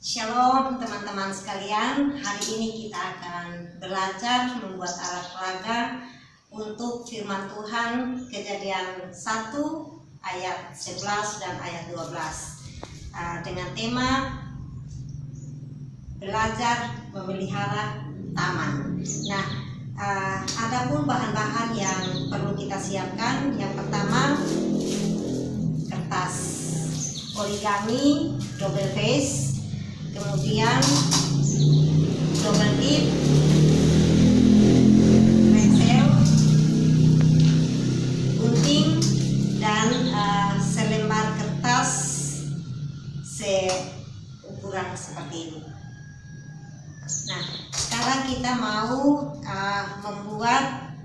Shalom teman-teman sekalian, hari ini kita akan belajar membuat alat peraga untuk firman Tuhan Kejadian 1 ayat 11 dan ayat 12 dengan tema belajar memelihara taman. Nah, adapun bahan-bahan yang perlu kita siapkan, yang pertama kertas origami double face, kemudian double tip, pensel, gunting, dan selembar kertas seukuran seperti ini. Nah, sekarang kita mau membuat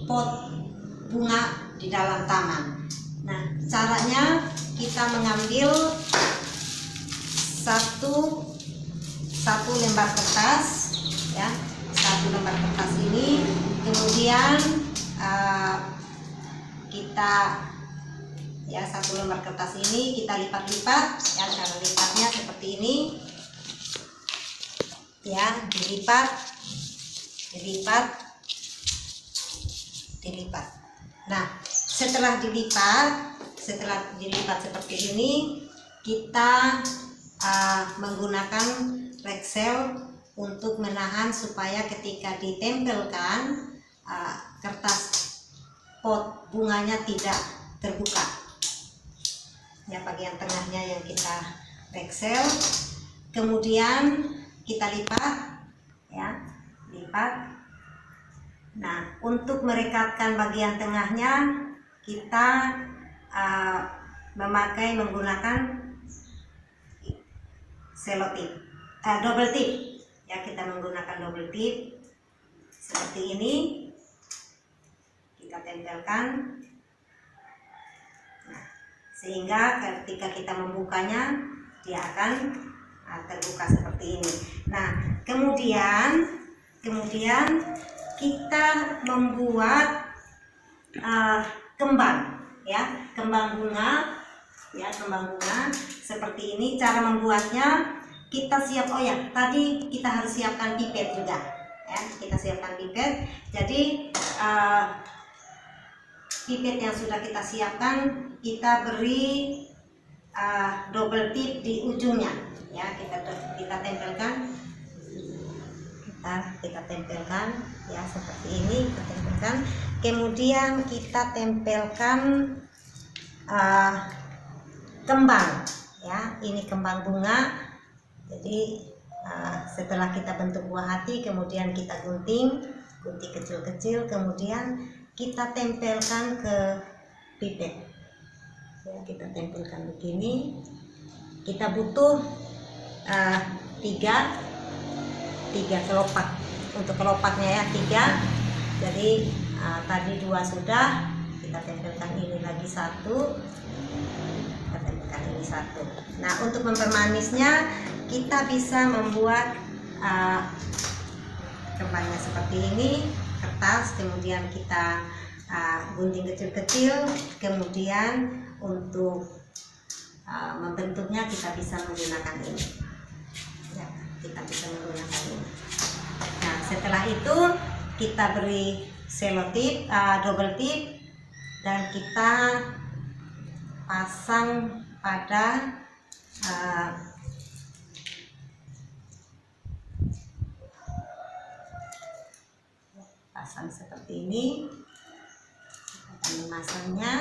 pot bunga di dalam taman. Nah, caranya kita mengambil satu lembar kertas, ya, satu lembar kertas ini, kemudian kita satu lembar kertas ini kita lipat-lipat, ya, cara lipatnya seperti ini, ya, dilipat. Nah, setelah dilipat seperti ini, kita menggunakan reksel untuk menahan supaya ketika ditempelkan kertas pot bunganya tidak terbuka. Ya, bagian tengahnya yang kita reksel, kemudian kita lipat, ya, lipat. Nah, untuk merekatkan bagian tengahnya kita menggunakan selotip, double tip, ya, kita menggunakan double tip seperti ini, kita tempelkan, nah, sehingga ketika kita membukanya dia akan terbuka seperti ini. Nah, kemudian kita membuat kembang, ya, kembang bunga seperti ini. Cara membuatnya kita tadi kita harus siapkan pipet juga, ya, kita siapkan pipet. Jadi pipet yang sudah kita siapkan kita beri double tip di ujungnya, ya, kita tempelkan, ya, seperti ini, kita tempelkan. Kemudian kita tempelkan kembang, ya, ini kembang bunga. Jadi setelah kita bentuk buah hati, kemudian kita gunting kecil-kecil, kemudian kita tempelkan ke pipet, ya, kita tempelkan begini. Kita butuh tiga kelopak. Untuk kelopaknya, ya, 3. Jadi tadi 2 sudah, kita tempelkan ini lagi 1, kita tempelkan ini 1. Nah, untuk mempermanisnya kita bisa membuat kembangnya seperti ini, kertas, kemudian kita gunting kecil-kecil, kemudian untuk membentuknya kita bisa menggunakan ini, ya, kita bisa menggunakan ini. Nah, setelah itu kita beri selotip, double tip, dan kita pasang pada pasang seperti ini. Kita akan memasangnya.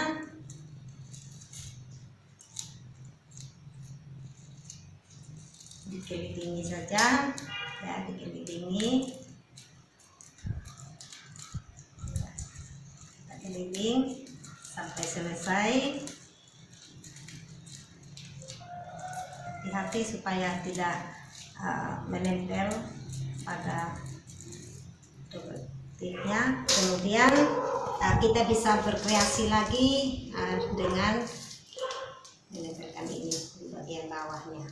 Dikelilingi saja, ya, dikelilingi. Kita keliling sampai selesai. Hati-hati supaya tidak menempel pada double tipnya. Kemudian kita bisa berkreasi lagi dengan menempelkan ini di bagian bawahnya.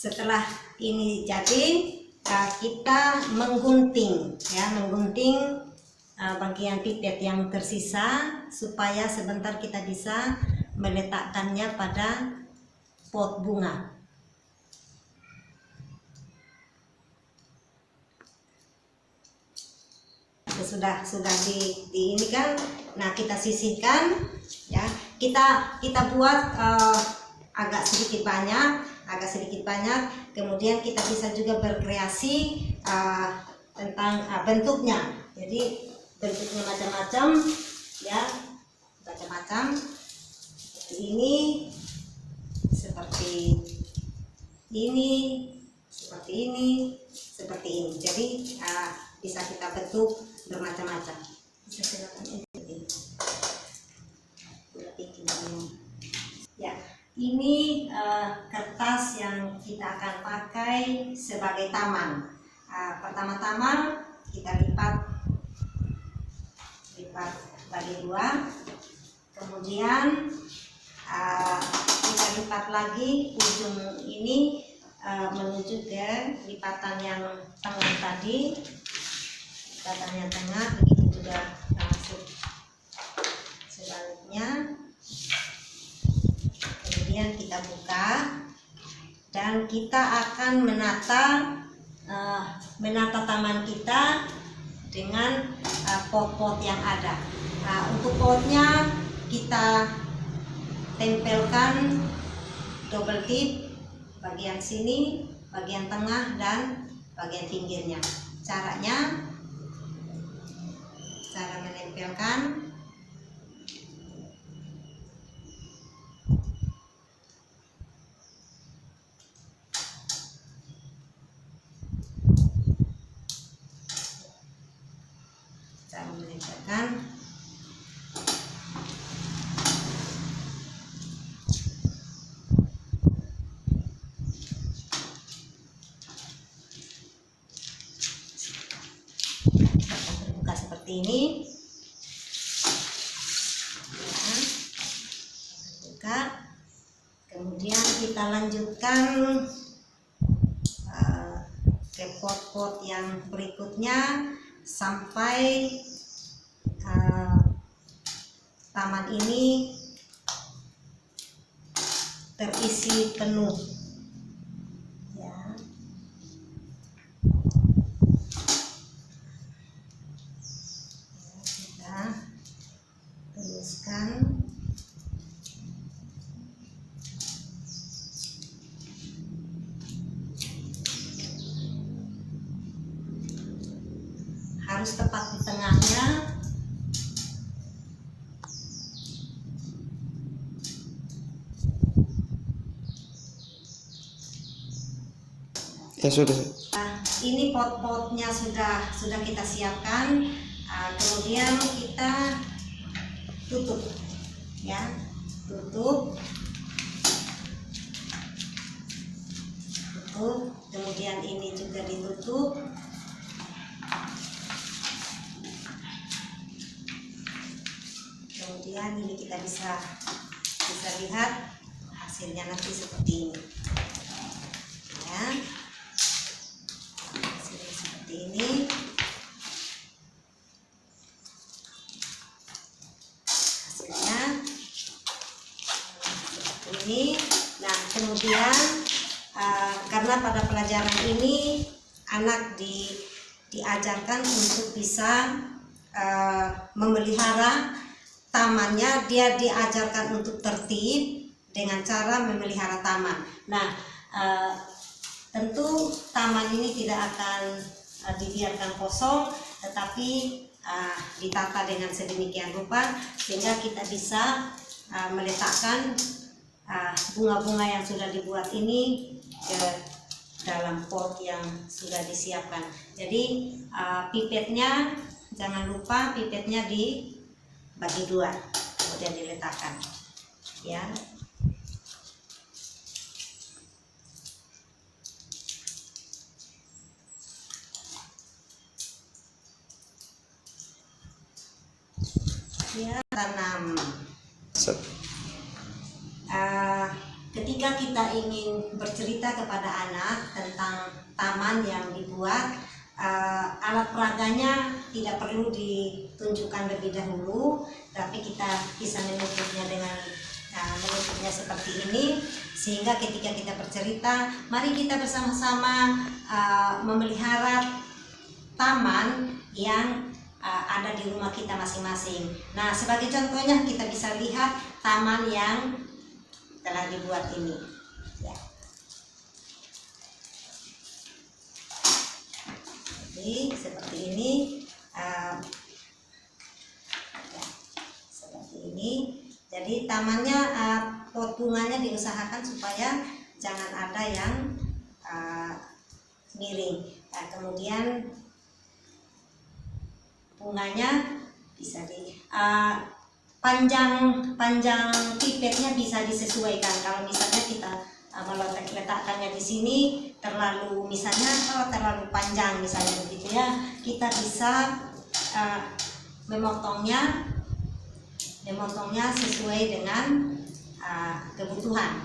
setelah ini jadi, kita menggunting ya, menggunting bagian pipet yang tersisa supaya sebentar kita bisa meletakkannya pada pot bunga. Sudah di ini kan. Nah, kita sisihkan ya. Kita buat agak sedikit banyak. Kemudian kita bisa juga berkreasi tentang bentuknya. Jadi bentuknya macam-macam ya, macam-macam. Seperti ini, seperti ini. Jadi bisa kita bentuk bermacam-macam. Bisa silakan ini. Ya, ini kertas yang kita akan pakai sebagai taman. Pertama-tama kita lipat bagi dua, kemudian kita lipat lagi ujung ini menuju ke lipatan yang tengah tadi. Lipatan yang tengah, begitu juga langsung sebaliknya. Kemudian kita buka dan kita akan menata taman kita dengan pot-pot yang ada. Untuk potnya kita tempelkan double tip bagian sini, bagian tengah, dan bagian pinggirnya. Cara menempelkan, terbuka seperti ini ya, terbuka. Kemudian kita lanjutkan ke pot-pot yang berikutnya sampai taman ini terisi penuh ya. Kita teruskan. Harus tepat di tengahnya. Ya sudah. Ini pot-potnya sudah kita siapkan. Kemudian kita tutup ya, tutup. Kemudian ini juga ditutup. Kemudian ini kita bisa lihat hasilnya nanti seperti ini ya, hasilnya seperti ini. Hasilnya seperti ini. Nah, kemudian karena pada pelajaran ini anak diajarkan untuk bisa memelihara tamannya, dia diajarkan untuk tertib dengan cara memelihara taman. Nah, tentu taman ini tidak akan dibiarkan kosong, tetapi ditata dengan sedemikian rupa sehingga kita bisa meletakkan bunga-bunga yang sudah dibuat ini ke dalam pot yang sudah disiapkan. Jadi pipetnya jangan lupa, pipetnya dibagi dua kemudian diletakkan ya. Ya, tanam. Ketika ketika kita ingin bercerita kepada anak tentang taman yang dibuat, alat peraganya tidak perlu ditunjukkan lebih dahulu, tapi kita bisa menutupnya dengan menutupnya seperti ini, sehingga ketika kita bercerita, mari kita bersama-sama memelihara taman yang ada di rumah kita masing-masing. Nah, sebagai contohnya kita bisa lihat taman yang telah dibuat ini. Ya. Jadi seperti ini, ya, seperti ini. Jadi tamannya, pot bunganya diusahakan supaya jangan ada yang miring. Nah, kemudian bunganya bisa panjang pipetnya bisa disesuaikan. Kalau misalnya kita meletakkannya di sini terlalu panjang misalnya begitu ya, kita bisa memotongnya sesuai dengan kebutuhan.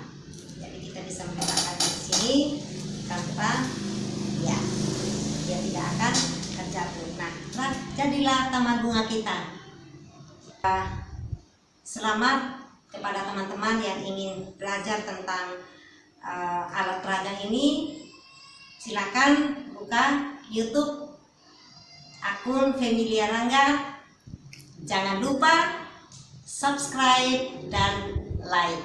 Jadi kita bisa meletakkannya di sini tanpa ya, dia tidak akan terjatuh. Nah, jadilah taman bunga kita. Selamat kepada teman-teman yang ingin belajar tentang alat peraga ini. Silakan buka YouTube akun Femilia Rangga. Jangan lupa subscribe dan like.